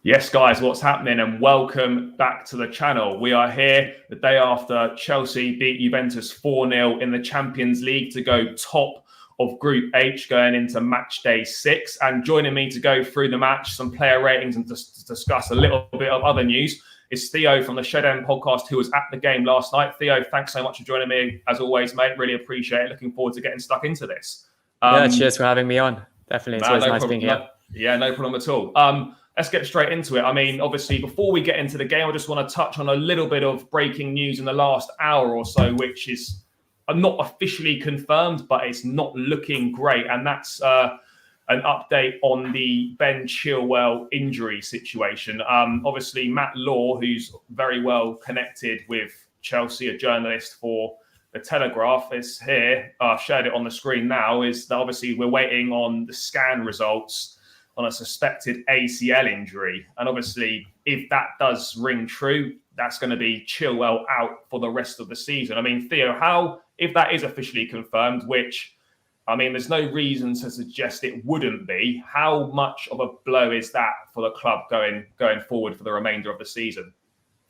Yes, guys, what's happening? And welcome back to the channel. We are here the day after Chelsea beat Juventus 4-0 in the Champions League to go top of Group H going into match day 6. And joining me to go through the match, some player ratings and to discuss a little bit of other news is Theo from the Shed End podcast, who was at the game last night. Theo, thanks so much for joining me. As always, mate, really appreciate it. Looking forward to getting stuck into this. Cheers for having me on. Definitely. It's always nice being here. No problem at all. Let's get straight into it. I mean, obviously, before we get into the game, I just want to touch on a little bit of breaking news in the last hour or so, which is not officially confirmed, but it's not looking great. And that's an update on the Ben Chilwell injury situation. Obviously, Matt Law, who's very well connected with Chelsea, a journalist for The Telegraph, is here. I've shared it on the screen now. Is that obviously we're waiting on the scan results on a suspected ACL injury. And obviously, if that does ring true, that's going to be Chilwell out for the rest of the season. I mean, Theo, if that is officially confirmed, which, I mean, there's no reason to suggest it wouldn't be, how much of a blow is that for the club going forward for the remainder of the season?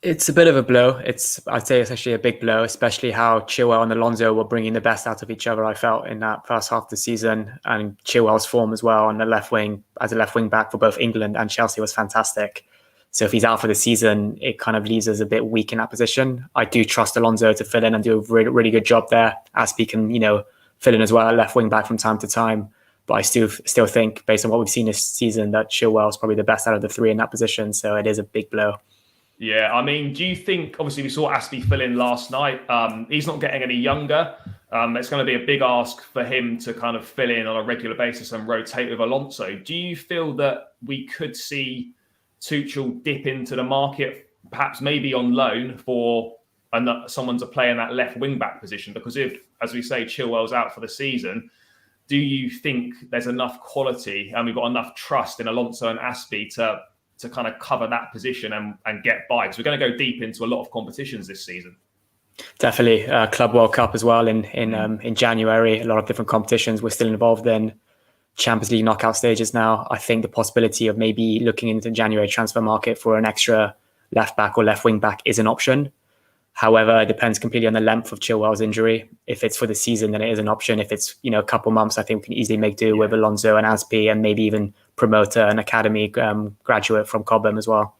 It's a bit of a blow. I'd say it's actually a big blow, especially how Chilwell and Alonso were bringing the best out of each other, I felt, in that first half of the season. And Chilwell's form as well on the left wing, as a left wing back for both England and Chelsea, was fantastic. So if he's out for the season, it kind of leaves us a bit weak in that position. I do trust Alonso to fill in and do a really, really good job there. Aspie can, fill in as well at left wing back from time to time. But I still think, based on what we've seen this season, that Chilwell is probably the best out of the three in that position. So it is a big blow. Yeah, I mean, do you think, obviously we saw Aspie fill in last night. He's not getting any younger. It's going to be a big ask for him to kind of fill in on a regular basis and rotate with Alonso. Do you feel that we could see Tuchel dip into the market, perhaps maybe on loan, for someone to play in that left wing-back position? Because if, as we say, Chilwell's out for the season, do you think there's enough quality and we've got enough trust in Alonso and Aspie to kind of cover that position and get by? Because we're going to go deep into a lot of competitions this season. Definitely. Club World Cup as well in January. A lot of different competitions we're still involved in. Champions League knockout stages now. I think the possibility of maybe looking into the January transfer market for an extra left back or left wing back is an option. However, it depends completely on the length of Chilwell's injury. If it's for the season, then it is an option. If it's a couple months, I think we can easily make do with Alonso and Aspie, and maybe even promote an academy graduate from Cobham as well.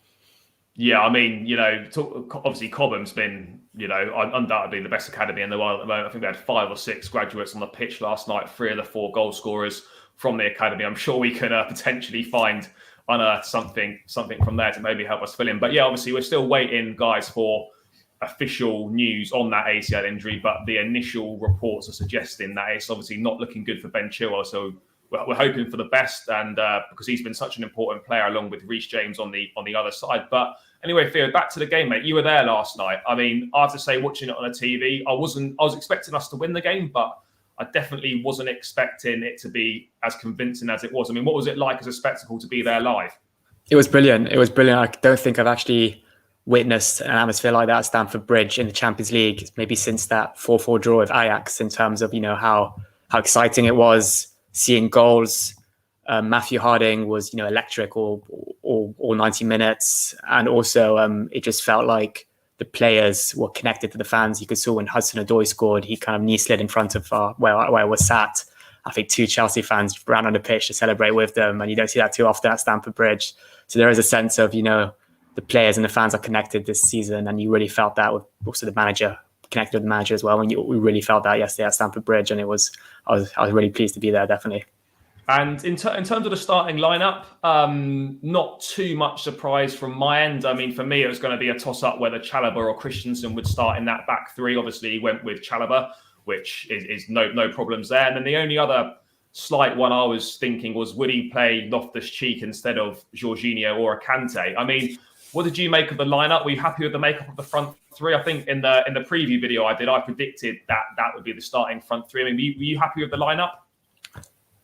Yeah, I mean, obviously Cobham's been, undoubtedly the best academy in the world at the moment. I think they had 5 or 6 graduates on the pitch last night, 3 of the 4 goal scorers from the academy. I'm sure we can potentially unearth something from there to maybe help us fill in. But yeah, obviously we're still waiting, guys, for official news on that ACL injury. But the initial reports are suggesting that it's obviously not looking good for Ben Chilwell. So we're hoping for the best, and because he's been such an important player along with Reese James on the other side. But anyway, Theo, back to the game, mate. You were there last night. I mean, I have to say, watching it on a TV, I was expecting us to win the game, but I definitely wasn't expecting it to be as convincing as it was. I mean, what was it like as a spectacle to be there live? It was brilliant. I don't think I've actually witnessed an atmosphere like that at Stamford Bridge in the Champions League, maybe since that 4-4 draw with Ajax, in terms of, how exciting it was seeing goals. Matthew Harding was, electric all 90 minutes. And also it just felt like the players were connected to the fans. You could see when Hudson-Odoi scored, he kind of knee slid in front of where I was sat. I think 2 Chelsea fans ran on the pitch to celebrate with them. And you don't see that too often at Stamford Bridge. So there is a sense of, the players and the fans are connected this season. And you really felt that with also the manager, connected with the manager as well. And we really felt that yesterday at Stamford Bridge. And I was really pleased to be there, definitely. And in terms of the starting lineup, not too much surprise from my end. I mean, for me, it was going to be a toss-up whether Chalobah or Christensen would start in that back 3. Obviously, he went with Chalobah, which is no problems there. And then the only other slight one I was thinking was, would he play Loftus-Cheek instead of Jorginho or Kante? I mean, what did you make of the lineup? Were you happy with the makeup of the front 3? I think in the preview video I predicted that would be the starting front 3. I mean, were you happy with the lineup?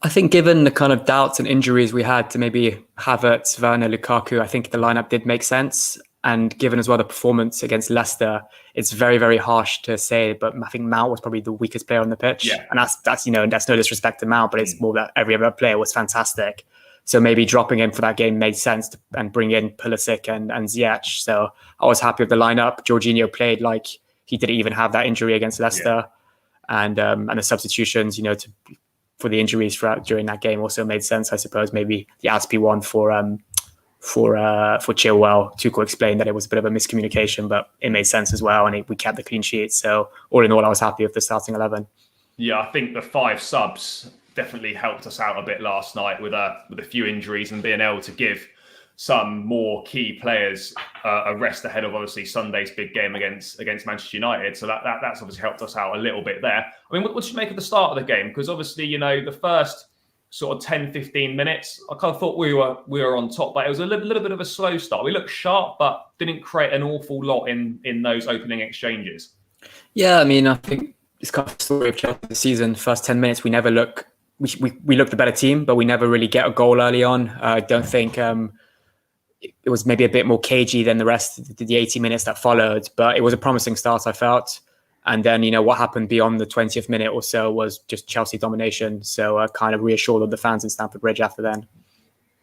I think given the kind of doubts and injuries we had to maybe Havertz, Werner, Lukaku, I think the lineup did make sense. And given as well the performance against Leicester, it's very, very harsh to say, but I think Mount was probably the weakest player on the pitch. Yeah. And that's no disrespect to Mount, but it's more that every other player was fantastic. So maybe dropping him for that game made sense and bring in Pudusik and Ziyech. So I was happy with the lineup. Jorginho played like he didn't even have that injury against Leicester. And the substitutions, for the injuries during that game also made sense, I suppose. Maybe the Aspi one for Chilwell. Tuchel explained that it was a bit of a miscommunication, but it made sense as well, and we kept the clean sheet. So all in all, I was happy with the starting 11. Yeah, I think the 5 subs definitely helped us out a bit last night with a few injuries and being able to give some more key players a rest ahead of obviously Sunday's big game against Manchester United. So that's obviously helped us out a little bit there. I mean, what did you make of the start of the game? Because obviously, the first sort of 10, 15 minutes, I kind of thought we were on top, but it was a little bit of a slow start. We looked sharp, but didn't create an awful lot in those opening exchanges. Yeah, I mean, I think it's kind of the story of Chelsea this season. First 10 minutes, we never look. We looked the better team, but we never really get a goal early on. I don't think it was maybe a bit more cagey than the rest of the 80 minutes that followed, but it was a promising start, I felt. And then, what happened beyond the 20th minute or so was just Chelsea domination. So I kind of reassured the fans in Stamford Bridge after then.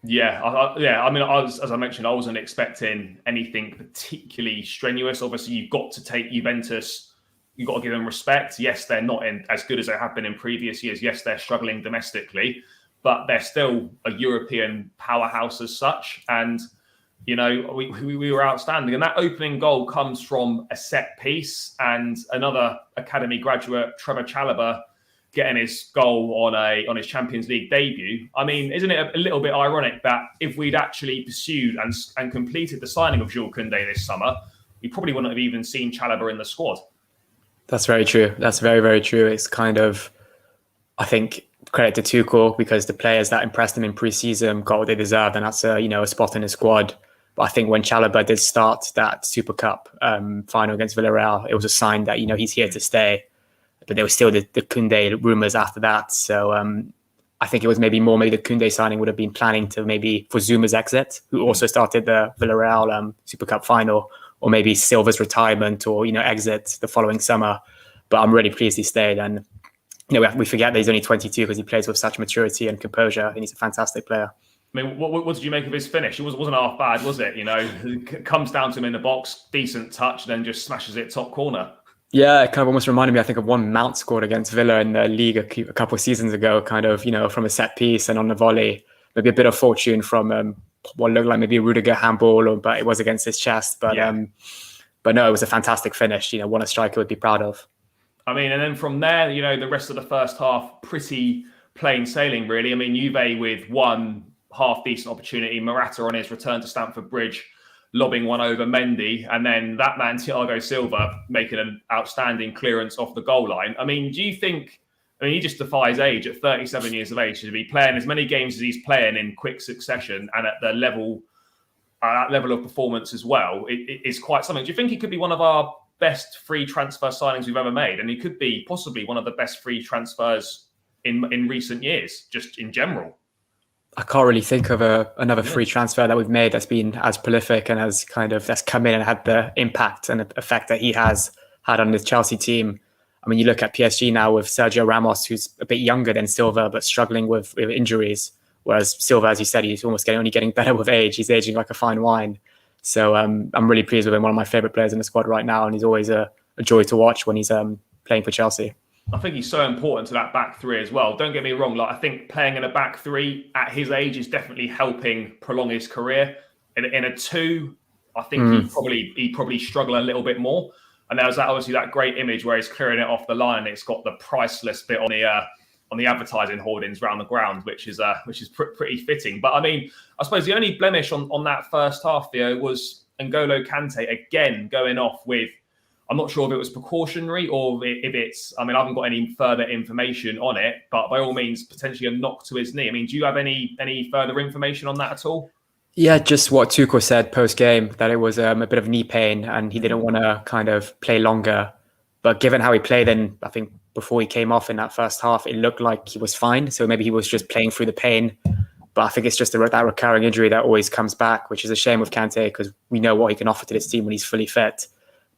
Yeah. I mean, as I mentioned, I wasn't expecting anything particularly strenuous. Obviously, you've got to take Juventus. You've got to give them respect. Yes, they're not as good as they have been in previous years. Yes, they're struggling domestically, but they're still a European powerhouse as such. And we were outstanding. And that opening goal comes from a set piece and another academy graduate, Trevor Chalobah, getting his goal on his Champions League debut. I mean, isn't it a little bit ironic that if we'd actually pursued and completed the signing of Jules Koundé this summer, we probably wouldn't have even seen Chalobah in the squad? That's very true. That's very, very true. It's kind of, I think, credit to Tuchel because the players that impressed him in pre-season got what they deserved, and that's a spot in his squad. But I think when Chalobah did start that Super Cup final against Villarreal, it was a sign that, he's here to stay. But there was still the Koundé rumours after that. So I think it was maybe the Koundé signing would have been planning to maybe for Zuma's exit, who also started the Villarreal Super Cup final, or maybe Silva's retirement or, exit the following summer. But I'm really pleased he stayed. And, we forget that he's only 22 because he plays with such maturity and composure, and he's a fantastic player. I mean, what did you make of his finish? It wasn't half bad, was it? It comes down to him in the box, decent touch, then just smashes it top corner. Yeah, it kind of almost reminded me, I think, of one Mount scored against Villa in the league a couple of seasons ago, kind of, from a set piece and on the volley. Maybe a bit of fortune from what looked like maybe a Rudiger handball, but it was against his chest. But no, it was a fantastic finish, one a striker would be proud of. I mean, and then from there, the rest of the first half, pretty plain sailing, really. I mean, Juve with one half-decent opportunity, Morata on his return to Stamford Bridge, lobbing one over Mendy, and then that man, Thiago Silva, making an outstanding clearance off the goal line. I mean, do you think, he just defies age at 37 years of age to be playing as many games as he's playing in quick succession and at the level of performance as well, it is quite something. Do you think he could be one of our best free transfer signings we've ever made? And he could be possibly one of the best free transfers in recent years, just in general. I can't really think of another free transfer that we've made that's been as prolific and that's come in and had the impact and effect that he has had on the Chelsea team. I mean, you look at PSG now with Sergio Ramos, who's a bit younger than Silva, but struggling with injuries. Whereas Silva, as you said, he's almost only getting better with age. He's aging like a fine wine. So I'm really pleased with him. One of my favourite players in the squad right now, and he's always a joy to watch when he's playing for Chelsea. I think he's so important to that back three as well. Don't get me wrong. I think playing in a back three at his age is definitely helping prolong his career. In a two, I think he'd probably struggle a little bit more. And there's obviously that great image where he's clearing it off the line. It's got the priceless bit on the advertising hoardings around the ground, which is pretty fitting. But I mean, I suppose the only blemish on that first half, Theo, was N'Golo Kante again going off with. I'm not sure if it was precautionary or if it's, I haven't got any further information on it, but by all means, potentially a knock to his knee. I mean, do you have any further information on that at all? Yeah, just what Tuchel said post-game, that it was a bit of knee pain and he didn't want to kind of play longer. But given how he played, and I think before he came off in that first half, it looked like he was fine. So maybe he was just playing through the pain. But I think it's just that recurring injury that always comes back, which is a shame with Kante because we know what he can offer to this team when he's fully fit.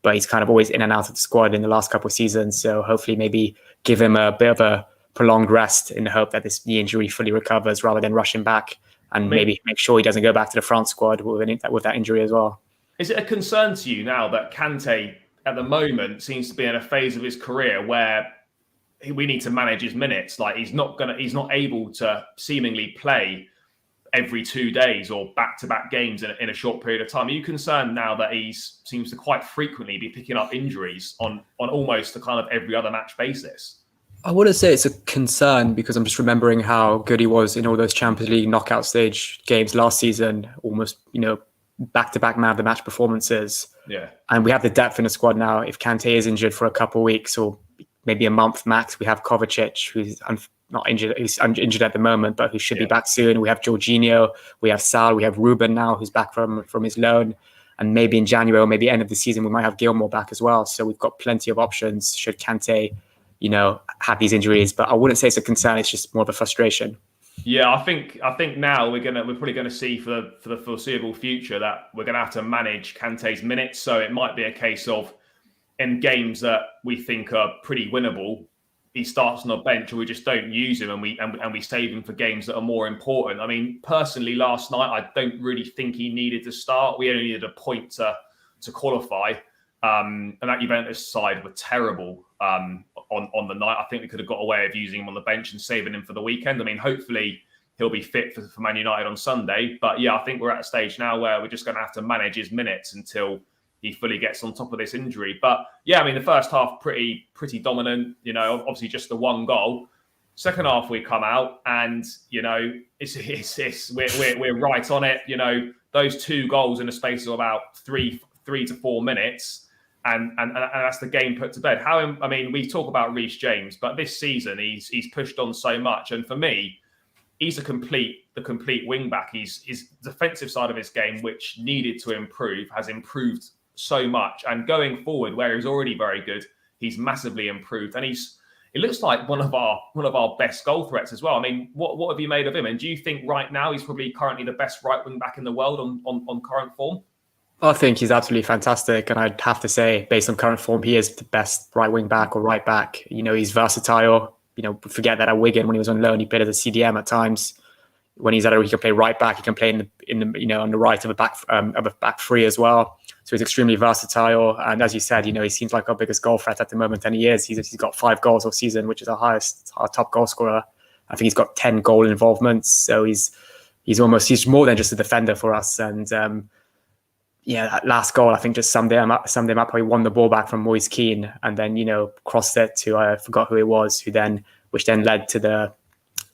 But he's kind of always in and out of the squad in the last couple of seasons. So hopefully maybe give him a bit of a prolonged rest in the hope that this knee injury fully recovers rather than rushing back and maybe make sure he doesn't go back to the France squad with that injury as well. Is it a concern to you now that Kante at the moment seems to be in a phase of his career where we need to manage his minutes? Like he's not able to seemingly play every 2 days or back-to-back games in a short period of time. Are you concerned now that he seems to quite frequently be picking up injuries on almost a kind of every other match basis? I wouldn't say it's a concern because I'm just remembering how good he was in all those Champions League knockout stage games last season, almost, back-to-back man of the match performances. Yeah. And we have the depth in the squad now. If Kante is injured for a couple of weeks or maybe a month max, we have Kovacic, who's not injured. He's injured at the moment, but who should be back soon. We have Jorginho, we have Sal, we have Ruben now, who's back from his loan. And maybe in January or maybe end of the season, we might have Gilmour back as well. So we've got plenty of options should Kante, have these injuries. But I wouldn't say it's a concern. It's just more of a frustration. Yeah, I think now we're probably gonna see for the foreseeable future that we're gonna have to manage Kante's minutes. So it might be a case of in games that we think are pretty winnable, he starts on a bench, or we just don't use him, and we save him for games that are more important. I mean, personally, last night I don't really think he needed to start. We only needed a point to qualify, and that Juventus side were terrible on the night. I think we could have got away with using him on the bench and saving him for the weekend. I mean, hopefully he'll be fit for Man United on Sunday. But yeah, I think we're at a stage now where we're just going to have to manage his minutes until he fully gets on top of this injury. But yeah, I mean, the first half pretty dominant. Obviously just the one goal. Second half we come out and we're right on it. Those 2 goals in the space of about 3 to 4 minutes, and that's the game put to bed. We talk about Reese James, but this season he's pushed on so much, and for me, he's the complete wing back. His defensive side of his game, which needed to improve, has improved so much, and going forward, where he's already very good, he's massively improved, and it looks like one of our best goal threats as well. I mean, what have you made of him? And do you think right now he's probably currently the best right wing back in the world on current form? I think he's absolutely fantastic, and I'd have to say, based on current form, he is the best right wing back or right back. He's versatile. Forget that at Wigan when he was on loan, he played as a CDM at times. When he's he can play right back. He can play in the on the right of a back three as well. So he's extremely versatile. And as you said, he seems like our biggest goal threat at the moment, and he is. He's got 5 goals all season, which is our top goal scorer. I think he's got 10 goal involvements. So he's more than just a defender for us. And that last goal, I think, just summed him up. How he won the ball back from Moise Keane, and then crossed it to I forgot who it was, which then led to the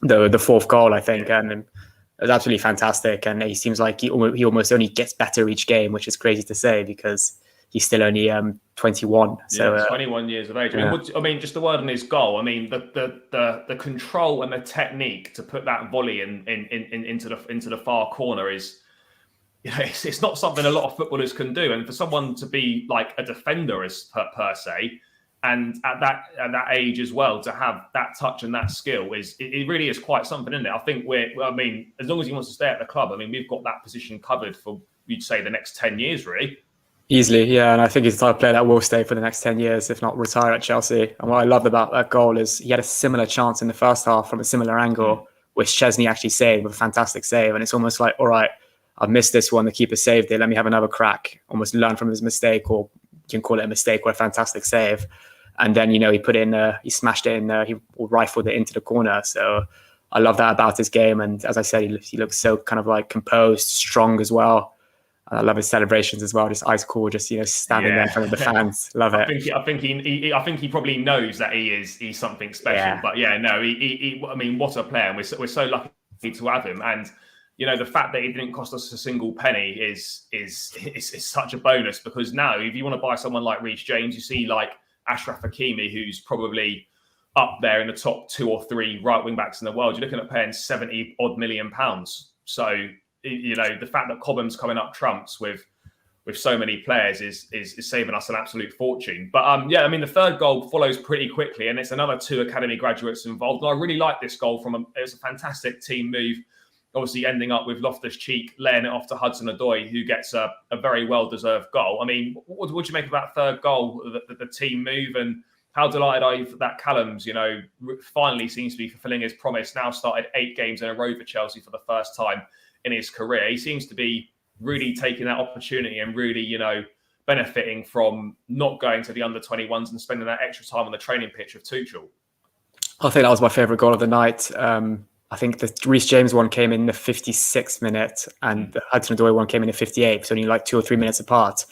4th goal, I think. And it was absolutely fantastic. And he seems like he almost only gets better each game, which is crazy to say because he's still only 21. So 21 years of age. Yeah. Just the word on his goal. I mean, the control and the technique to put that volley into the far corner is. It's not something a lot of footballers can do, and for someone to be like a defender per se, and at that age as well, to have that touch and that skill it really is quite something, isn't it? I think as long as he wants to stay at the club, we've got that position covered for, you'd say, the next 10 years, really. Easily, yeah, and I think he's the type of player that will stay for the next 10 years, if not retire at Chelsea. And what I loved about that goal is he had a similar chance in the first half from a similar angle, which Chesney actually saved with a fantastic save, and it's almost like, all right, I've missed this one, the keeper saved it, let me have another crack, almost learn from his mistake, or you can call it a mistake or a fantastic save. And then, he put in, he smashed it in, he rifled it into the corner. So I love that about his game. And as I said, he looks so kind of like composed, strong as well. And I love his celebrations as well, just ice cool, just, standing there in front of the fans. Love it. I think he probably knows that he's something special. Yeah. But yeah, no, what a player. And we're so lucky to have him. And the fact that he didn't cost us a single penny is such a bonus, because now if you want to buy someone like Reese James, you see like Ashraf Hakimi, who's probably up there in the top 2 or 3 right wing backs in the world. You're looking at paying 70 odd million pounds. So the fact that Cobham's coming up trumps with so many players is saving us an absolute fortune. But the 3rd goal follows pretty quickly, and it's another 2 academy graduates involved. And I really like this goal it was a fantastic team move. Obviously ending up with Loftus-Cheek laying it off to Hudson-Odoi, who gets a very well-deserved goal. What do you make of that 3rd goal, the team move, and how delighted are you that Callum's, finally seems to be fulfilling his promise, now started 8 games in a row for Chelsea for the first time in his career. He seems to be really taking that opportunity and really, benefiting from not going to the under-21s and spending that extra time on the training pitch with Tuchel. I think that was my favourite goal of the night. I think the Reese James one came in the 56th minute and the Hudson-Odoi one came in the 58th, so only like 2 or 3 minutes apart.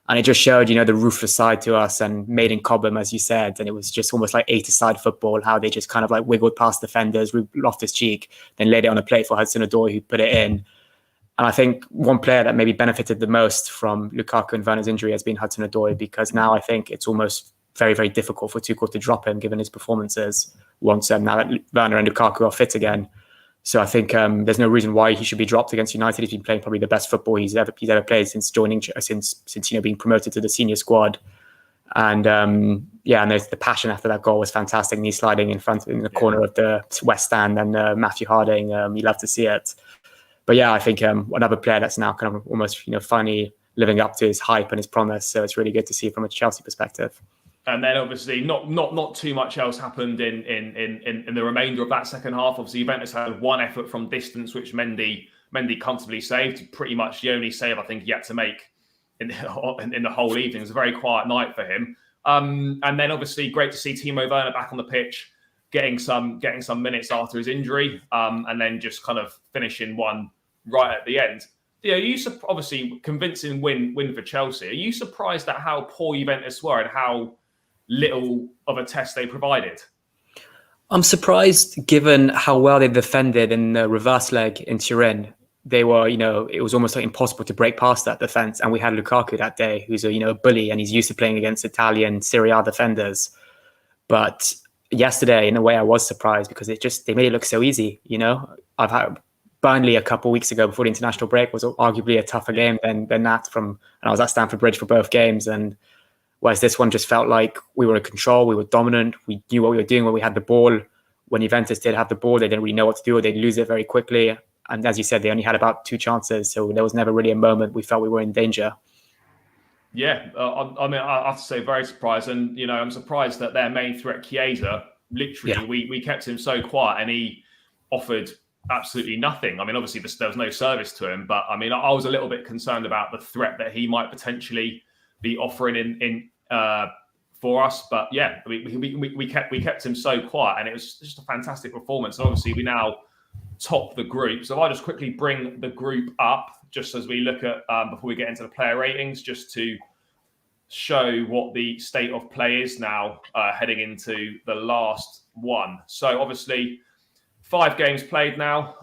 And it just showed, the ruthless side to us and made in Cobham, as you said. And it was just almost like 8-a-side football, how they just kind of like wiggled past defenders, Loftus-Cheek, then laid it on a plate for Hudson-Odoi, who put it in. And I think one player that maybe benefited the most from Lukaku and Werner's injury has been Hudson-Odoi, because now I think it's almost very, very difficult for Tuchel to drop him, given his performances once now that Werner and Lukaku are fit again. So I think there's no reason why he should be dropped against United. He's been playing probably the best football he's ever played since joining, since being promoted to the senior squad. And and there's the passion after that goal was fantastic. Knee sliding in the corner of the West Stand, and Matthew Harding, you love to see it. But yeah, I think another player that's now kind of almost finally living up to his hype and his promise. So it's really good to see from a Chelsea perspective. And then obviously not too much else happened in the remainder of that second half. Obviously, Juventus had one effort from distance, which Mendy comfortably saved. Pretty much the only save I think he had to make in the whole evening. It was a very quiet night for him. And then obviously great to see Timo Werner back on the pitch, getting some minutes after his injury, and then just kind of finishing one right at the end. Theo, obviously convincing win for Chelsea. Are you surprised at how poor Juventus were and how little of a test they provided? I'm surprised given how well they defended in the reverse leg in Turin. They were, it was almost like impossible to break past that defense. And we had Lukaku that day, who's a bully, and he's used to playing against Italian Serie A defenders. But yesterday, in a way, I was surprised because they made it look so easy. I've had Burnley a couple of weeks ago before the international break was arguably a tougher game than that and I was at Stamford Bridge for both games. And whereas this one just felt like we were in control, we were dominant, we knew what we were doing when we had the ball. When Juventus did have the ball, they didn't really know what to do, or they'd lose it very quickly. And as you said, they only had about 2 chances, so there was never really a moment we felt we were in danger. Yeah, I have to say, very surprised. And, I'm surprised that their main threat, Chiesa, literally, we kept him so quiet and he offered absolutely nothing. I mean, obviously, there was no service to him, but I mean, I was a little bit concerned about the threat that he might potentially be offering in for us. But yeah, we kept him so quiet, and it was just a fantastic performance. And obviously, we now top the group. So I'll just quickly bring the group up just as we look at before we get into the player ratings, just to show what the state of play is now heading into the last one. So obviously 5 games played now.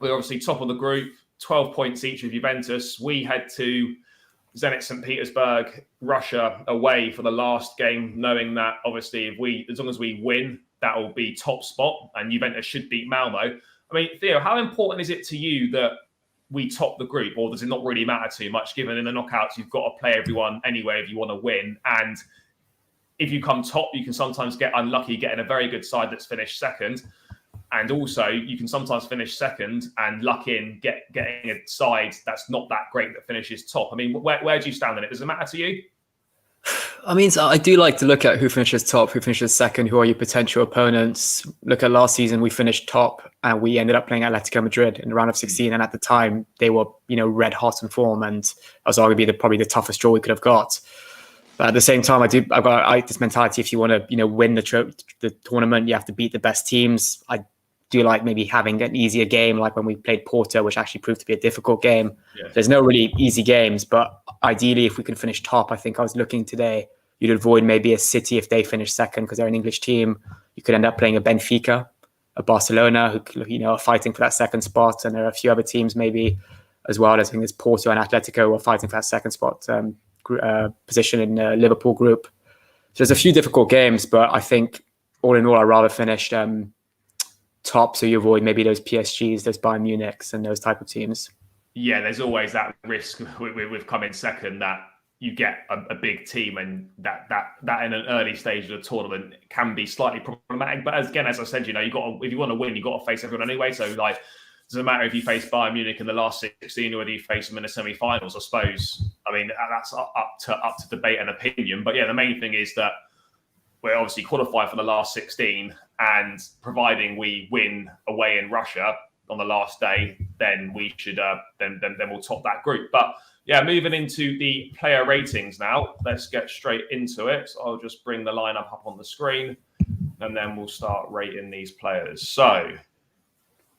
We're obviously top of the group, 12 points each with Juventus. We head to Zenit St. Petersburg, Russia, away for the last game, knowing that obviously as long as we win, that will be top spot, and Juventus should beat Malmo. I mean, Theo, how important is it to you that we top the group, or does it not really matter too much, given in the knockouts you've got to play everyone anyway if you want to win? And if you come top, you can sometimes get unlucky getting a very good side that's finished second. And also, you can sometimes finish second and luck in getting a side that's not that great that finishes top. I mean, where do you stand in it? Does it matter to you? I mean, I do like to look at who finishes top, who finishes second, who are your potential opponents. Look at last season, we finished top and we ended up playing Atletico Madrid in the round of 16. And at the time, they were, red hot in form, and that was arguably probably the toughest draw we could have got. But at the same time, I've got this mentality: if you want to, win the tournament, you have to beat the best teams. I do like maybe having an easier game, like when we played Porto, which actually proved to be a difficult game. Yeah. There's no really easy games, but ideally, if we can finish top, I think I was looking today, you'd avoid maybe a City if they finish second because they're an English team. You could end up playing a Benfica, a Barcelona, who are fighting for that second spot, and there are a few other teams maybe as well. I think there's Porto and Atletico who are fighting for that second spot position in the Liverpool group. So there's a few difficult games, but I think all in all, I'd rather finish top, so you avoid maybe those PSGs, those Bayern Munichs, and those type of teams. Yeah, there's always that risk with coming second that you get a big team, and that in an early stage of the tournament can be slightly problematic. But as I said, if you want to win, you got to face everyone anyway. So like, it doesn't matter if you face Bayern Munich in the last 16 or whether you face them in the semi-finals. I suppose. I mean, that's up to debate and opinion. But yeah, the main thing is that we're obviously qualified for the last 16, and providing we win away in Russia, on the last day, then we should then we'll top that group. But yeah, moving into the player ratings now. Let's get straight into it. So I'll just bring the lineup up on the screen, and then we'll start rating these players. So,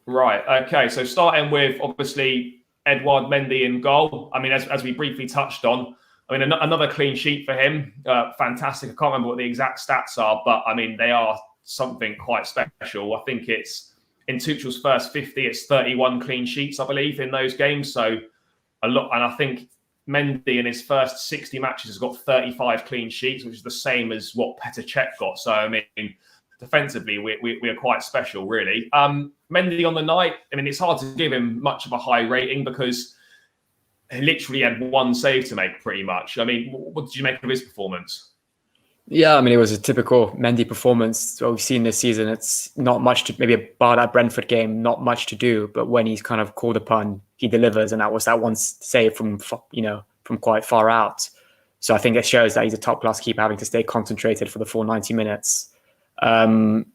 right, okay. So starting with obviously Eduard, Mendy in goal. I mean, as we briefly touched on, I mean, another clean sheet for him. Fantastic. I can't remember what the exact stats are, but I mean, they are something quite special. I think it's in Tuchel's first 50, it's 31 clean sheets, I believe, in those games. So a lot. And I think Mendy in his first 60 matches has got 35 clean sheets, which is the same as what Pudusik got. So, I mean, defensively, we are quite special, really. Mendy on the night, I mean, it's hard to give him much of a high rating because he literally had one save to make, pretty much. I mean, what did you make of his performance? Yeah, I mean, it was a typical Mendy performance. What we've seen this season, it's not much to, maybe bar that Brentford game, not much to do. But when he's kind of called upon, he delivers. And that was that one save from quite far out. So I think it shows that he's a top-class keeper, having to stay concentrated for the full 90 minutes. If I'm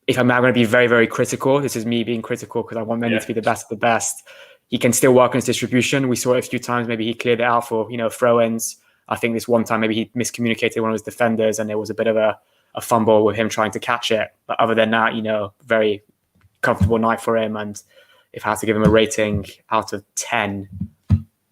going to be very, very critical, this is me being critical because I want Mendy to be the best of the best. He can still work on his distribution. We saw it a few times. Maybe he cleared it out for, throw-ins. I think this one time maybe he miscommunicated one of his defenders and there was a bit of a fumble with him trying to catch it. But other than that, very comfortable night for him. And if I had to give him a rating out of 10,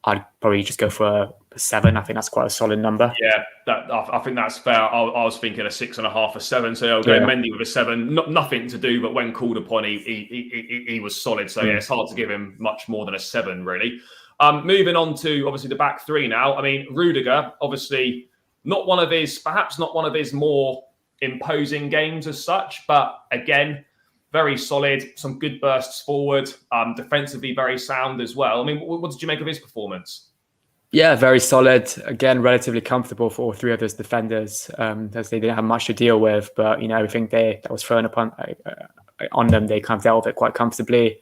I'd probably just go for a 7. I think that's quite a solid number. Yeah, I think that's fair. I was thinking a 6.5, a 7. So I'll go Mendy with a 7. Nothing to do, but when called upon, he was solid. So yeah, it's hard to give him much more than a 7, really. Moving on to obviously the back three now. I mean, Rudiger, obviously perhaps not one of his more imposing games as such, but again, very solid, some good bursts forward, defensively very sound as well. I mean, what did you make of his performance? Yeah, very solid. Again, relatively comfortable for all three of those defenders, as they didn't have much to deal with. But everything that was thrown upon on them, they kind of dealt with it quite comfortably.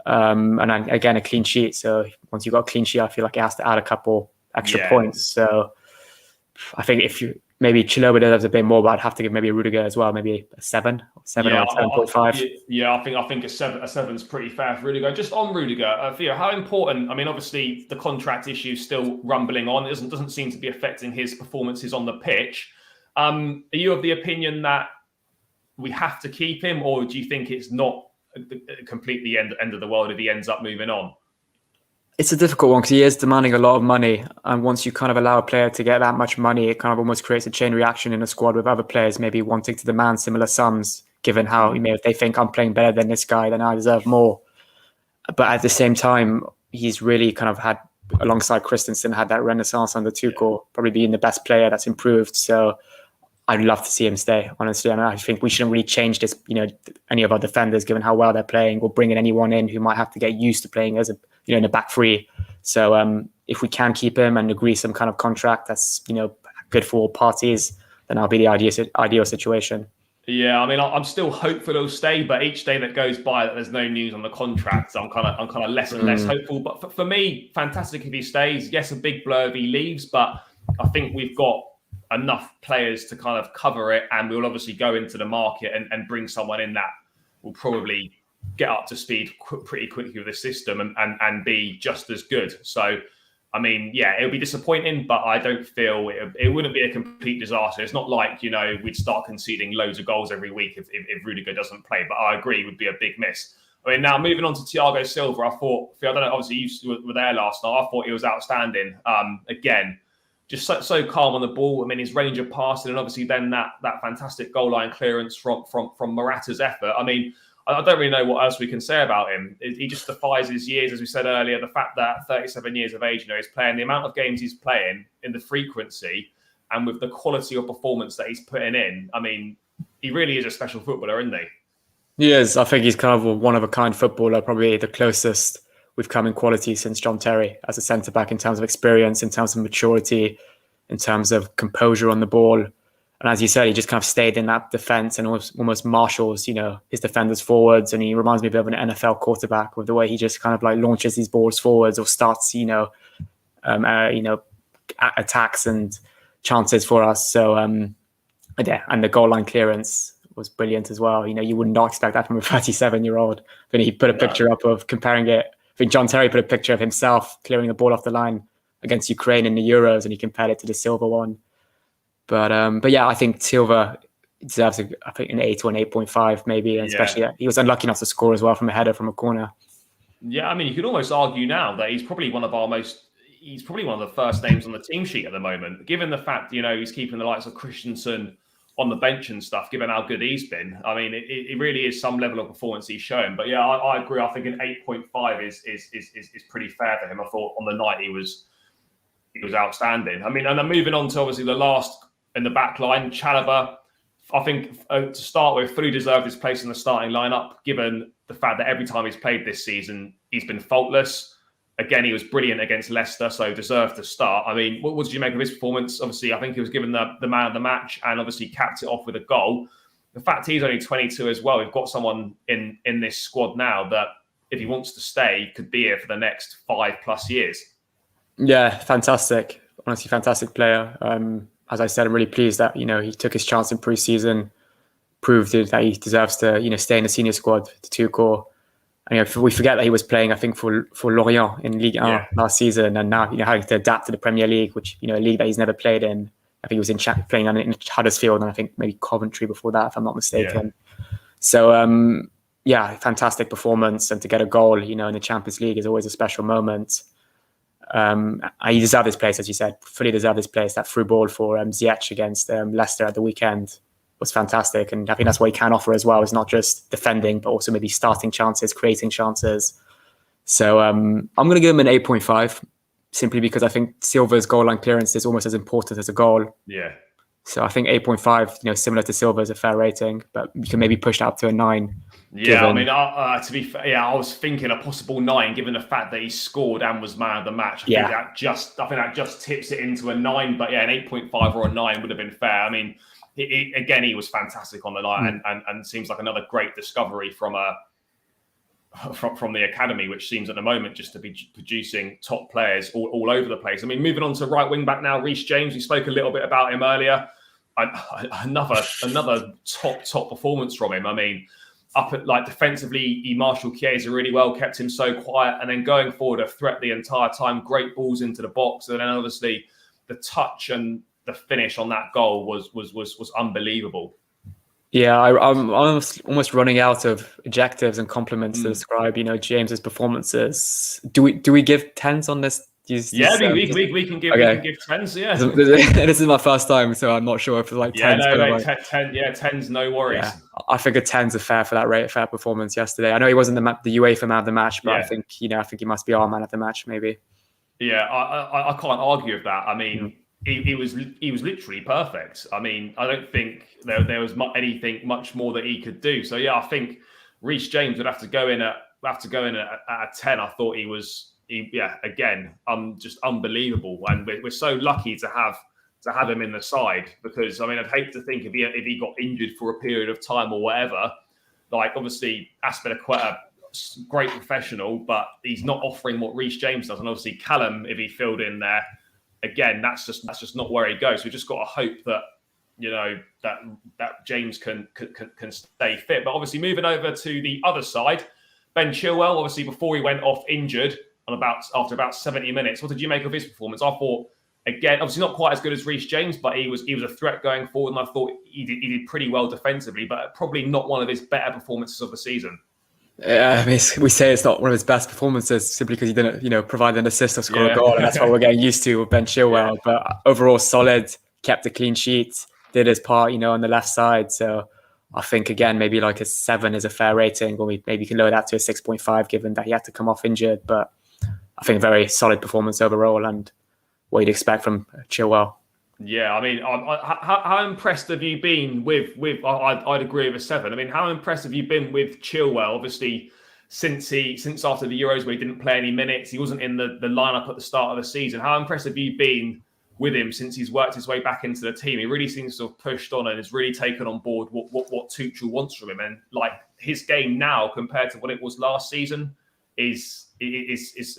And then, again, a clean sheet. So once you've got a clean sheet, I feel like it has to add a couple extra points. So I think if maybe Chilwell deserves a bit more, but I'd have to give maybe Rudiger as well, maybe a 7 or 7.5. Yeah, I think a 7 is pretty fair for Rudiger. Just on Rudiger, Theo, how important? I mean, obviously the contract issue is still rumbling on. It doesn't seem to be affecting his performances on the pitch. Are you of the opinion that we have to keep him, or do you think it's not completely end of the world if he ends up moving on? It's a difficult one because he is demanding a lot of money, and once you kind of allow a player to get that much money, it kind of almost creates a chain reaction in a squad with other players maybe wanting to demand similar sums, given how if they think I'm playing better than this guy, then I deserve more. But at the same time, he's really kind of had, alongside Christensen, had that renaissance under Tuchel, probably being the best player that's improved. So I'd love to see him stay, honestly. I think we shouldn't really change this, any of our defenders, given how well they're playing, or bringing anyone in who might have to get used to playing as in a back three. So if we can keep him and agree some kind of contract that's, good for all parties, then that'll be the ideal situation. Yeah, I mean, I'm still hopeful he'll stay, but each day that goes by that there's no news on the contract, I'm kind of less and less hopeful. But for me, fantastic if he stays. Yes, a big blow if he leaves, but I think we've got enough players to kind of cover it, and we'll obviously go into the market and bring someone in that will probably get up to speed pretty quickly with the system and be just as good. So, I mean, yeah, it'll be disappointing, but I don't feel it wouldn't be a complete disaster. It's not like, we'd start conceding loads of goals every week if Rudiger doesn't play, but I agree, it would be a big miss. I mean, now moving on to Thiago Silva, I don't know, obviously you were there last night. I thought he was outstanding. Again, just so calm on the ball. I mean, his range of passing, and obviously then that fantastic goal line clearance from Morata's effort. I mean, I don't really know what else we can say about him. He just defies his years, as we said earlier. The fact that 37 years of age, he's playing, the amount of games he's playing, in the frequency, and with the quality of performance that he's putting in. I mean, he really is a special footballer, isn't he? He is. I think he's kind of a one-of-a-kind footballer, probably the closest we've come in quality since John Terry as a centre-back, in terms of experience, in terms of maturity, in terms of composure on the ball. And as you said, he just kind of stayed in that defence and almost marshals, his defenders forwards. And he reminds me a bit of an NFL quarterback with the way he just kind of like launches these balls forwards or starts, attacks and chances for us. So, yeah, and the goal line clearance was brilliant as well. You would not expect that from a 37-year-old. But he put a picture up of comparing it. I think John Terry put a picture of himself clearing the ball off the line against Ukraine in the Euros, and he compared it to the Silva one. But yeah, I think Silva deserves an 8 or an 8.5 maybe, and especially he was unlucky not to score as well from a header from a corner. Yeah, I mean, you could almost argue now that he's probably one of the first names on the team sheet at the moment, given the fact, he's keeping the likes of Christensen on the bench and stuff, given how good he's been. I mean, it really is some level of performance he's shown. But yeah, I agree. I think an 8.5 is pretty fair for him. I thought on the night he was outstanding. I mean, and then moving on to obviously the last in the back line, Chalobah, I think to start with, fully deserved his place in the starting lineup, given the fact that every time he's played this season, he's been faultless. Again, he was brilliant against Leicester, so deserved to start. I mean, what did you make of his performance? Obviously, I think he was given the man of the match and obviously capped it off with a goal. The fact he's only 22 as well, we've got someone in this squad now that, if he wants to stay, could be here for the next 5+ years. Yeah, fantastic. Honestly, fantastic player. As I said, I'm really pleased that, he took his chance in pre-season, proved that he deserves to, stay in the senior squad, the Tuchel. And, we forget that he was playing, I think, for Lorient in Ligue 1 last season, and now, having to adapt to the Premier League, which, a league that he's never played in. I think he was playing in Huddersfield, and I think maybe Coventry before that, if I'm not mistaken. Yeah. So, fantastic performance, and to get a goal, in the Champions League is always a special moment. He deserved his place, as you said, fully deserved his place. That through ball for Ziyech against Leicester at the weekend was fantastic. And I think that's what he can offer as well. It's not just defending, but also maybe starting chances, creating chances. So I'm going to give him an 8.5, simply because I think Silva's goal line clearance is almost as important as a goal. Yeah. So I think 8.5, similar to Silva, is a fair rating, but you can maybe push that up to a 9. Yeah, I mean, to be fair, I was thinking a possible 9, given the fact that he scored and was man of the match. I think that just tips it into a 9. But yeah, an 8.5 or a 9 would have been fair. I mean, he was fantastic on the night, and seems like another great discovery from the academy, which seems at the moment just to be producing top players all over the place. I mean, moving on to right wing back now, Reese James. We spoke a little bit about him earlier. Another top performance from him. I mean, up at defensively, he marshaled Chiesa really well, kept him so quiet, and then going forward, a threat the entire time. Great balls into the box, and then obviously the touch and the finish on that goal was unbelievable. Yeah, I'm almost running out of adjectives and compliments to describe, James's performances. Do we give 10s on this? We can give 10s. Yeah, this is my first time, so I'm not sure if it's 10s. 10s, no worries. Yeah, I think a 10's are fair for that fair performance yesterday. I know he wasn't the UEFA man of the match, but I think he must be our man of the match, maybe. Yeah, I can't argue with that. I mean. He was literally perfect. I mean, I don't think there was anything much more that he could do. So yeah, I think Reese James would have to go in at a 10. I thought he was just unbelievable, and we're so lucky to have him in the side, because I mean, I'd hate to think if he got injured for a period of time or whatever. Obviously, Azpilicueta, great professional, but he's not offering what Reese James does, and obviously Callum, if he filled in there. Again, that's just not where he goes. We just got to hope that that James can stay fit. But obviously, moving over to the other side, Ben Chilwell. Obviously, before he went off injured after about 70 minutes, what did you make of his performance? I thought, again, obviously not quite as good as Reese James, but he was a threat going forward, and I thought he did pretty well defensively, but probably not one of his better performances of the season. I mean, we say it's not one of his best performances simply because he didn't, provide an assist or score a goal, and that's what we're getting used to with Ben Chilwell. Yeah. But overall, solid, kept a clean sheet, did his part, on the left side. So I think, again, maybe a 7 is a fair rating, or maybe you can lower that to a 6.5, given that he had to come off injured. But I think a very solid performance overall, and what you'd expect from Chilwell. Yeah, I mean, how impressed have you been with? I'd agree with a 7. I mean, how impressed have you been with Chilwell? Obviously, since after the Euros where he didn't play any minutes, he wasn't in the lineup at the start of the season. How impressed have you been with him since he's worked his way back into the team? He really seems to have pushed on and has really taken on board what Tuchel wants from him. And his game now compared to what it was last season is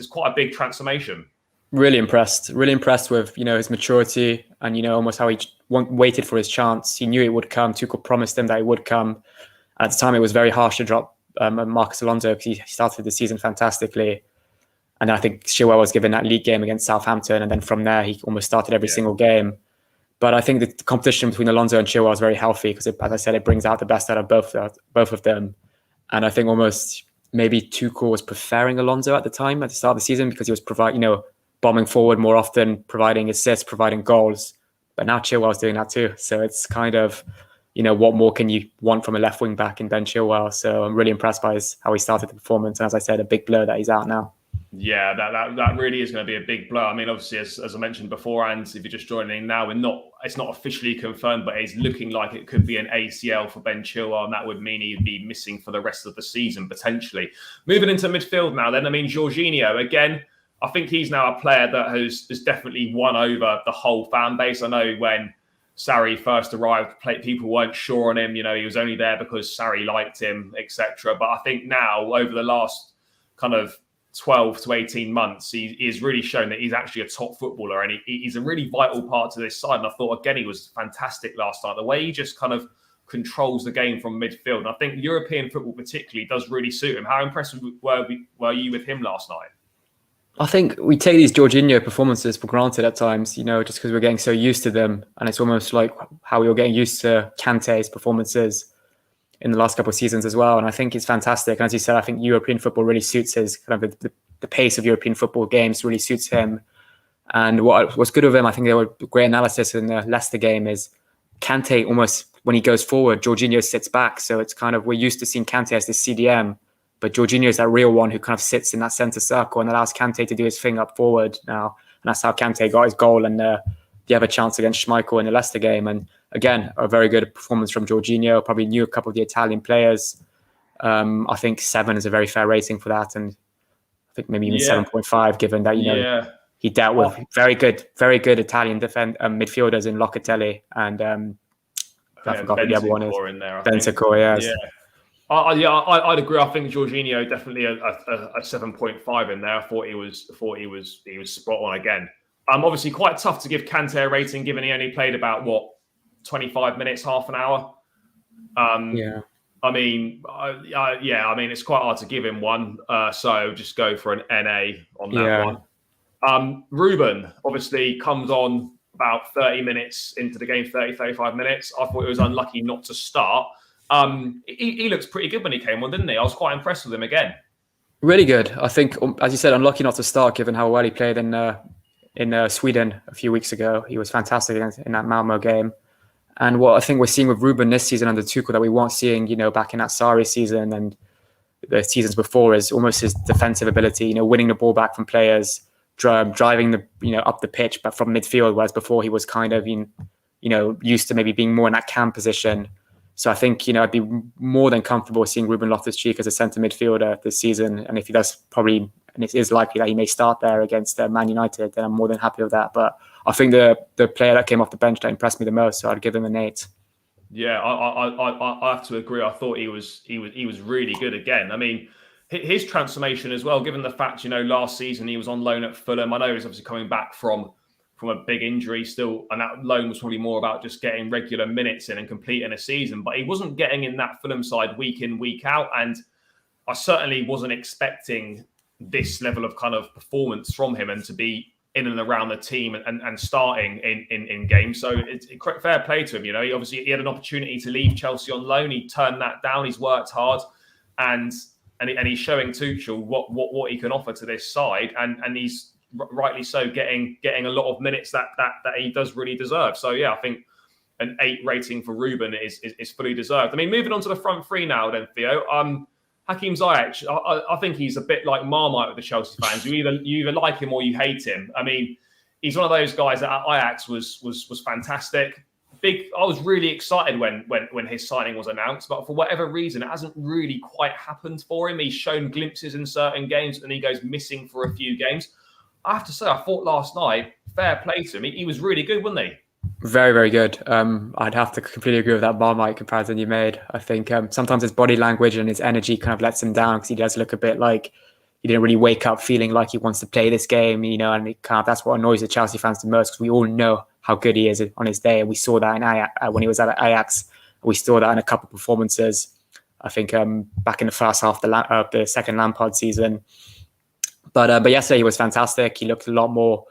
quite a big transformation. Really impressed with his maturity and almost how he waited for his chance. He knew it would come. Tuchel promised him that it would come. At the time, it was very harsh to drop Marcus Alonso because he started the season fantastically. And then I think Chilwell was given that league game against Southampton. And then from there, he almost started every single game. But I think the competition between Alonso and Chilwell is very healthy because, as I said, it brings out the best out of both of them. And I think almost maybe Tuchel was preferring Alonso at the time, at the start of the season, because he was bombing forward more often, providing assists, providing goals. But now Chilwell's doing that too. So it's kind of, what more can you want from a left wing back in Ben Chilwell? So I'm really impressed by how he started the performance. And as I said, a big blow that he's out now. Yeah, that really is going to be a big blow. I mean, obviously, as I mentioned beforehand, if you're just joining now, it's not officially confirmed, but it's looking like it could be an ACL for Ben Chilwell, and that would mean he'd be missing for the rest of the season, potentially. Moving into midfield now, then, I mean, Jorginho, again, I think he's now a player that has definitely won over the whole fan base. I know when Sarri first arrived, people weren't sure on him. He was only there because Sarri liked him, etc. But I think now, over the last kind of 12 to 18 months, he's really shown that he's actually a top footballer, and he's a really vital part to this side. And I thought, again, he was fantastic last night. The way he just kind of controls the game from midfield. And I think European football particularly does really suit him. How impressed were you with him last night? I think we take these Jorginho performances for granted at times, just because we're getting so used to them. And it's almost like how we were getting used to Kante's performances in the last couple of seasons as well. And I think it's fantastic. And as you said, I think European football really suits his kind of the pace of European football games really suits him. And what's good with him, I think there were great analysis in the Leicester game, is Kante almost, when he goes forward, Jorginho sits back. So it's kind of, we're used to seeing Kante as the CDM, but Jorginho is that real one who kind of sits in that centre circle and allows Kante to do his thing up forward now. And that's how Kante got his goal and the other chance against Schmeichel in the Leicester game. And again, a very good performance from Jorginho. Probably knew a couple of the Italian players. I think 7 is a very fair rating for that. And I think maybe even 7.5, given that, he dealt with very good Italian midfielders in Locatelli and I forgot who the other one is. Bentancur, yes. Yeah. I'd agree. I think Jorginho definitely a 7.5 in there. I thought he was spot on again. Obviously quite tough to give Kante a rating, given he only played about 25 minutes, half an hour. I mean, it's quite hard to give him one. So just go for an NA on that one. Ruben obviously comes on about 30 minutes into the game, 35 minutes. I thought it was unlucky not to start. He looks pretty good when he came on, didn't he? I was quite impressed with him again. Really good. I think, as you said, unlucky not to start, given how well he played in Sweden a few weeks ago. He was fantastic in that Malmo game. And what I think we're seeing with Ruben this season under Tuchel that we weren't seeing, back in that Sarri season and the seasons before, is almost his defensive ability, winning the ball back from players, driving up the pitch, but from midfield, whereas before he was kind of, used to maybe being more in that cam position. So I think, I'd be more than comfortable seeing Ruben Loftus-Cheek as a centre midfielder this season. And if he does, probably, and it is likely that he may start there against Man United, then I'm more than happy with that. But I think the player that came off the bench that impressed me the most, so I'd give him an 8. Yeah, I have to agree. I thought he was really good again. I mean, his transformation as well, given the fact, last season he was on loan at Fulham. I know he's obviously coming back from a big injury still, and that loan was probably more about just getting regular minutes in and completing a season. But he wasn't getting in that Fulham side week in, week out. And I certainly wasn't expecting this level of kind of performance from him and to be in and around the team and starting in games. So it's fair play to him. He had an opportunity to leave Chelsea on loan. He turned that down. He's worked hard and he's showing Tuchel what he can offer to this side. And he's rightly so getting a lot of minutes that he does really deserve. So yeah, I think an 8 rating for Ruben is fully deserved. I mean, moving on to the front three now then, Theo. Hakim Ziyech, I think he's a bit like Marmite with the Chelsea fans. You either like him or you hate him. I mean, he's one of those guys that at Ajax was fantastic. I was really excited when his signing was announced, but for whatever reason, it hasn't really quite happened for him. He's shown glimpses in certain games and he goes missing for a few games. I have to say, I thought last night, fair play to him. He was really good, wasn't he? Very, very good. I'd have to completely agree with that Marmite comparison you made. I think sometimes his body language and his energy kind of lets him down because he does look a bit like he didn't really wake up feeling like he wants to play this game, and it kind of, that's what annoys the Chelsea fans the most, because we all know how good he is on his day. And we saw that in Ajax, when he was at Ajax. We saw that in a couple of performances. I think back in the first half of the second Lampard season. But yesterday he was fantastic. He looked a lot more,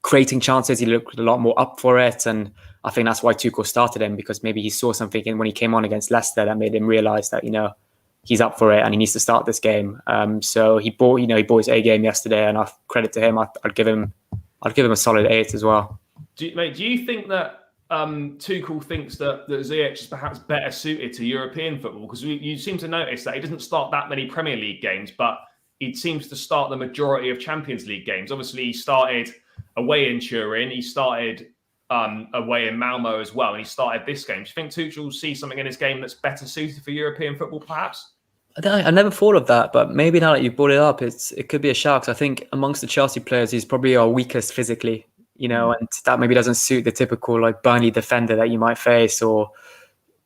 creating chances. He looked a lot more up for it. And I think that's why Tuchel started him, because maybe he saw something when he came on against Leicester that made him realise that, he's up for it and he needs to start this game. So he brought his A game yesterday, and I credit to him. I'd give him a solid 8 as well. Do you think that Tuchel thinks that Ziyech is perhaps better suited to European football? Because you seem to notice that he doesn't start that many Premier League games, but he seems to start the majority of Champions League games. Obviously, he started away in Turin, he started away in Malmo as well, and he started this game. Do you think Tuchel will see something in his game that's better suited for European football, perhaps? I never thought of that, but maybe now that you brought it up, it could be a shout. I think amongst the Chelsea players, he's probably our weakest physically. And that maybe doesn't suit the typical Burnley defender that you might face,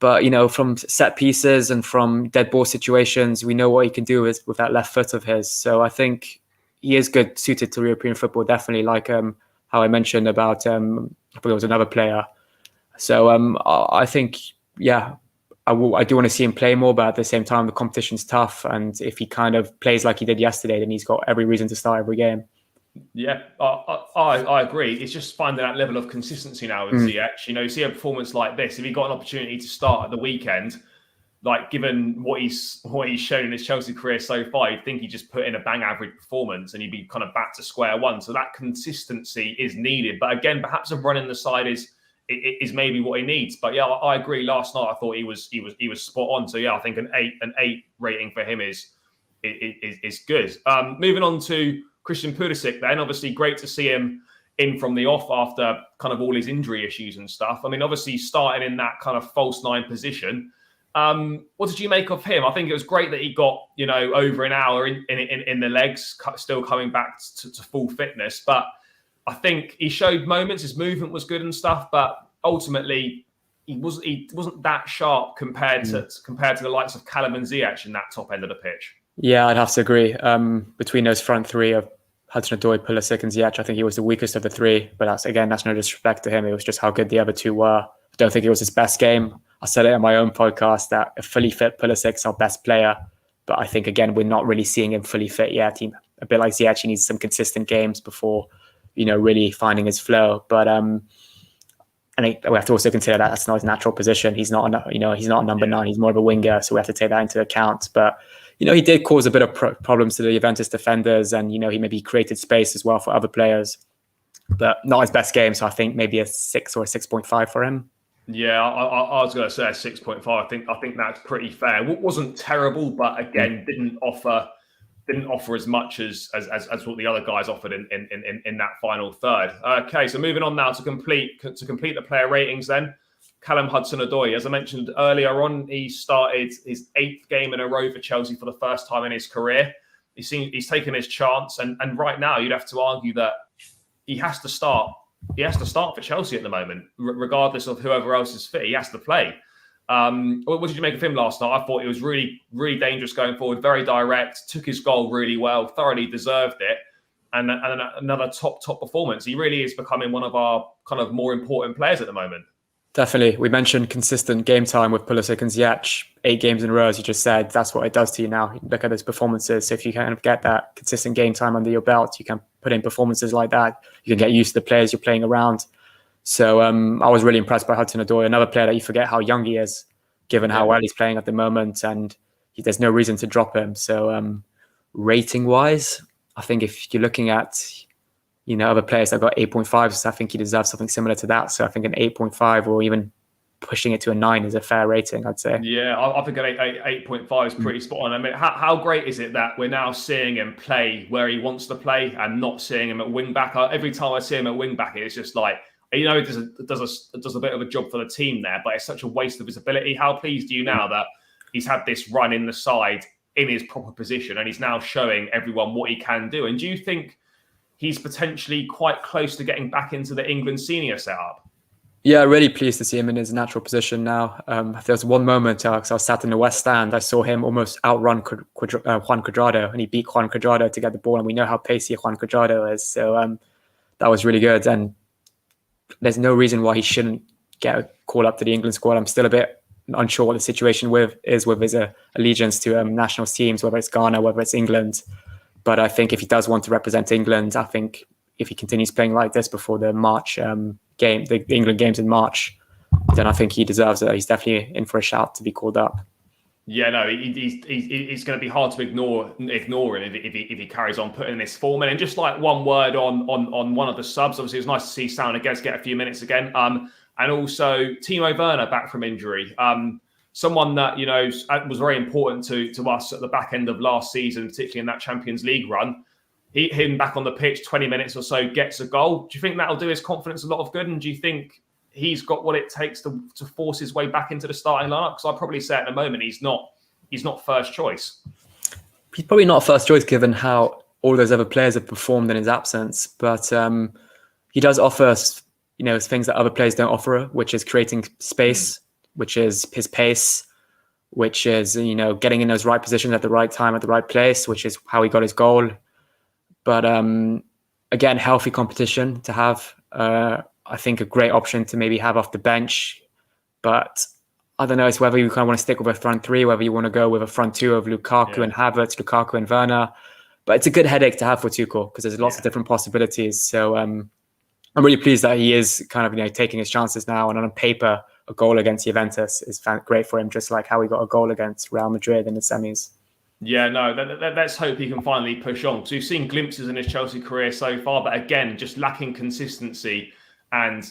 but from set pieces and from dead ball situations, we know what he can do with that left foot of his. So I think he is good suited to European football, definitely. Like how I mentioned about, I think it was another player. So I think, I do want to see him play more, but at the same time, the competition's tough. And if he kind of plays like he did yesterday, then he's got every reason to start every game. Yeah, I agree. It's just finding that level of consistency now with Ziyech. You see a performance like this, if he got an opportunity to start at the weekend, given what he's shown in his Chelsea career so far, you'd think he just put in a bang average performance and he'd be kind of back to square one. So that consistency is needed. But again, perhaps a run in the side is maybe what he needs. But yeah, I agree. Last night I thought he was spot on. So yeah, I think an 8 rating for him is good. Moving on to Christian Pudusik then, obviously great to see him in from the off after kind of all his injury issues and stuff. I mean, obviously starting in that kind of false 9 position. What did you make of him? I think it was great that he got, over an hour in the legs, still coming back to full fitness. But I think he showed moments, his movement was good and stuff, but ultimately he wasn't that sharp compared to the likes of Callum and Ziyech in that top end of the pitch. Yeah, I'd have to agree. Between those front three of Hudson-Odoi, Pulisic and Ziyech, I think he was the weakest of the three. But that's no disrespect to him. It was just how good the other two were. I don't think it was his best game. I said it in my own podcast that a fully fit Pulisic's our best player. But I think, again, we're not really seeing him fully fit yet. A bit like Ziyech, he needs some consistent games before, really finding his flow. But I think we have to also consider that that's not his natural position. He's not a number 9. He's more of a winger. So we have to take that into account. But he did cause a bit of problems to the Juventus defenders, and he maybe created space as well for other players, but not his best game. So I think maybe a 6 or a 6.5 for him. Yeah, I was going to say a 6.5. I think that's pretty fair. It wasn't terrible, but again, didn't offer as much as what the other guys offered in that final third. Okay, so moving on now to complete the player ratings then. Callum Hudson-Odoi, as I mentioned earlier on, he started his 8th game in a row for Chelsea for the first time in his career. He's taken his chance, and right now you'd have to argue that he has to start. He has to start for Chelsea at the moment, regardless of whoever else is fit. He has to play. What did you make of him last night? I thought he was really, really dangerous going forward, very direct, took his goal really well, thoroughly deserved it, and another top performance. He really is becoming one of our kind of more important players at the moment. Definitely. We mentioned consistent game time with Pulisic and Ziyech. 8 games in a row, as you just said, that's what it does to you now. Look at those performances. If you kind of get that consistent game time under your belt, you can put in performances like that. You can get used to the players you're playing around. So I was really impressed by Hudson-Odoi, another player that you forget how young he is, given how well he's playing at the moment, and there's no reason to drop him. So rating-wise, I think if you're looking at other players that got 8.5s, I think he deserves something similar to that. So I think an 8.5 or even pushing it to a 9 is a fair rating, I'd say. Yeah, I think an 8.5 is pretty spot on. I mean, how great is it that we're now seeing him play where he wants to play and not seeing him at wing back? Every time I see him at wing back, it's just like, it does a bit of a job for the team there, but it's such a waste of his ability. How pleased are you now that he's had this run in the side in his proper position and he's now showing everyone what he can do? And do you think he's potentially quite close to getting back into the England senior setup? Yeah, really pleased to see him in his natural position now. There was one moment, because I was sat in the West Stand, I saw him almost outrun Juan Cuadrado, and he beat Juan Cuadrado to get the ball, and we know how pacey Juan Cuadrado is. So that was really good. And there's no reason why he shouldn't get a call up to the England squad. I'm still a bit unsure what the situation is with his allegiance to national teams, whether it's Ghana, whether it's England. But I think if he does want to represent England, I think if he continues playing like this before the March game, the England games in March, then I think he deserves it. He's definitely in for a shout to be called up. Yeah, no, it's going to be hard to ignore him if he carries on putting this form in. And just like one word on one of the subs, obviously it was nice to see Sam Against get a few minutes again. And also Timo Werner back from injury. Someone that, you know, was very important to us at the back end of last season, particularly in that Champions League run. Him back on the pitch, 20 minutes or so, gets a goal. Do you think that'll do his confidence a lot of good? And do you think he's got what it takes to force his way back into the starting lineup? Because I'd probably say at the moment he's not first choice. He's probably not first choice given how all those other players have performed in his absence. But he does offer, you know, things that other players don't offer, which is creating space, which is his pace, which is, you know, getting in those right positions at the right time, at the right place, which is how he got his goal. But again, healthy competition to have. I think a great option to maybe have off the bench. But I don't know, it's whether you kind of want to stick with a front three, whether you want to go with a front two of Lukaku and Havertz, Lukaku and Werner. But it's a good headache to have for Tuchel because there's lots of different possibilities. So I'm really pleased that he is kind of, you know, taking his chances now. And on paper, a goal against Juventus is great for him, just like how he got a goal against Real Madrid in the semis. Yeah, no, let's hope he can finally push on. Because we've seen glimpses in his Chelsea career so far, but again, just lacking consistency and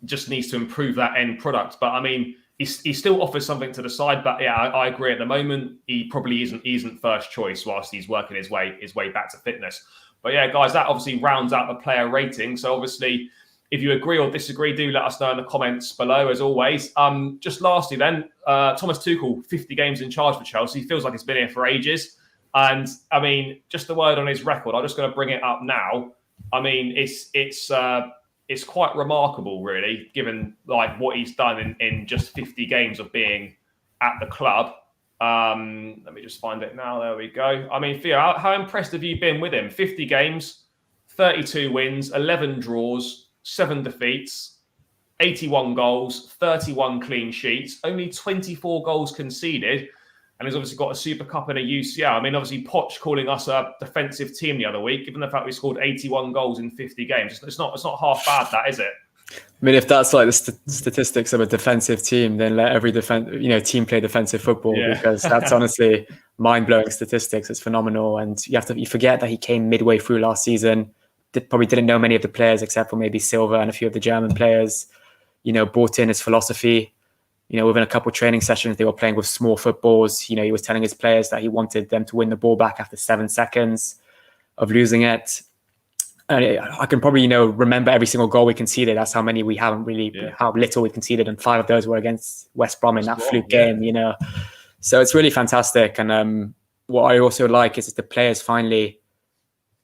just needs to improve that end product. But I mean, he still offers something to the side. But yeah, I agree. At the moment, he probably isn't first choice whilst he's working his way back to fitness. But yeah, guys, that obviously rounds out the player rating. So obviously, if you agree or disagree, do let us know in the comments below, as always. Just lastly then, Thomas Tuchel, 50 games in charge for Chelsea. Feels like he's been here for ages. And, I mean, just the word on his record, I'm just going to bring it up now. I mean, it's quite remarkable, really, given like what he's done in just 50 games of being at the club. Let me just find it now. There we go. I mean, Theo, how impressed have you been with him? 50 games, 32 wins, 11 draws, 7 defeats, 81 goals, 31 clean sheets, only 24 goals conceded. And he's obviously got a Super Cup and a UCL. I mean, obviously, Poch calling us a defensive team the other week, given the fact we scored 81 goals in 50 games. It's not half bad, that, is it? I mean, if that's like the statistics of a defensive team, then let every team play defensive football because that's honestly mind-blowing statistics. It's phenomenal. And you forget that he came midway through last season. Probably didn't know many of the players except for maybe Silva and a few of the German players, you know, bought in his philosophy. You know, within a couple of training sessions, they were playing with small footballs. You know, he was telling his players that he wanted them to win the ball back after 7 seconds of losing it. And I can probably, you know, remember every single goal we conceded. That's how many we haven't really, how little we conceded. And 5 of those were against West Brom in that fluke game, you know. So it's really fantastic. And what I also like is that the players finally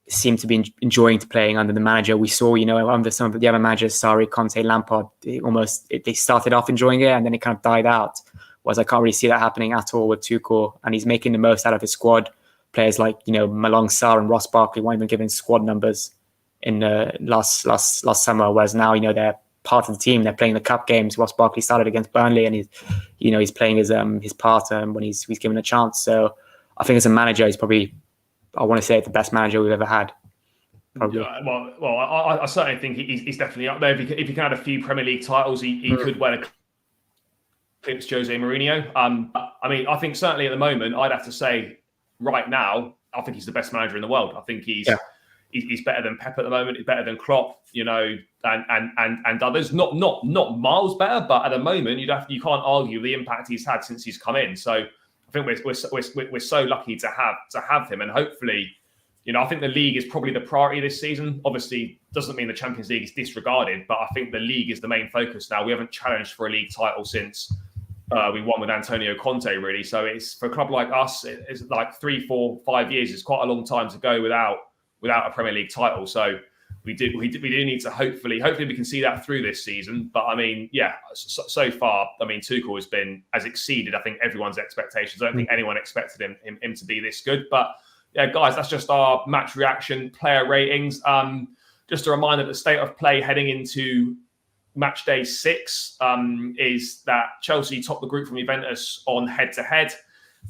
seem to be enjoying playing under the manager. We saw, you know, under some of the other managers, Sarri, Conte, Lampard, they started off enjoying it and then it kind of died out. Whereas I can't really see that happening at all with Tuchel. And he's making the most out of his squad. Players like, you know, Malong Sarr and Ross Barkley weren't even given squad numbers in last summer. Whereas now, you know, they're part of the team. They're playing the cup games. Ross Barkley started against Burnley and he's playing his part when he's given a chance. So I think as a manager, he's probably, I want to say, the best manager we've ever had. Probably. Yeah, well, I certainly think he's definitely up there. If he can add a few Premier League titles, he could well eclipse Jose Mourinho. I mean, I think certainly at the moment, I'd have to say right now, I think he's the best manager in the world. I think he's better than Pep at the moment. He's better than Klopp, you know, and others. Not miles better, but at the moment, you can't argue the impact he's had since he's come in. So I think we're so lucky to have him, and hopefully, you know, I think the league is probably the priority this season. Obviously, doesn't mean the Champions League is disregarded, but I think the league is the main focus now. We haven't challenged for a league title since we won with Antonio Conte, really. So it's for a club like us, it's like 3, 4, 5 years. It's quite a long time to go without a Premier League title. So we do need to hopefully we can see that through this season. But I mean, yeah, so far, I mean, Tuchel has exceeded, I think, everyone's expectations. I don't think anyone expected him to be this good. But yeah, guys, that's just our match reaction, player ratings. just a reminder that the state of play heading into match day 6 is that Chelsea top the group from Juventus on head-to-head.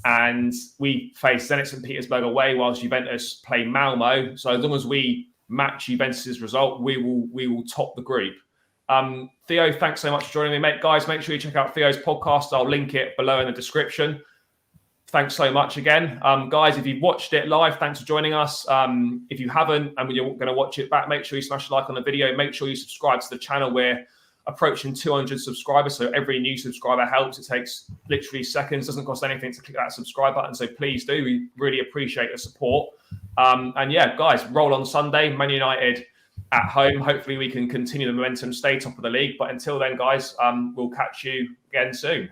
And we face Zenit St. Petersburg away whilst Juventus play Malmo. So as long as we match Juventus's result, we will top the group. Theo, thanks so much for joining me, mate. Guys, make sure you check out Theo's podcast. I'll link it below in the description. Thanks so much again. Guys, if you've watched it live, thanks for joining us. If you haven't and you're going to watch it back, make sure you smash a like on the video. Make sure you subscribe to the channel. We're approaching 200 subscribers, so every new subscriber helps. It takes literally seconds, doesn't cost anything to click that subscribe button, so please do. We really appreciate your support. And yeah, guys, roll on Sunday, Man United at home. Hopefully we can continue the momentum, stay top of the league, but until then, guys, we'll catch you again soon.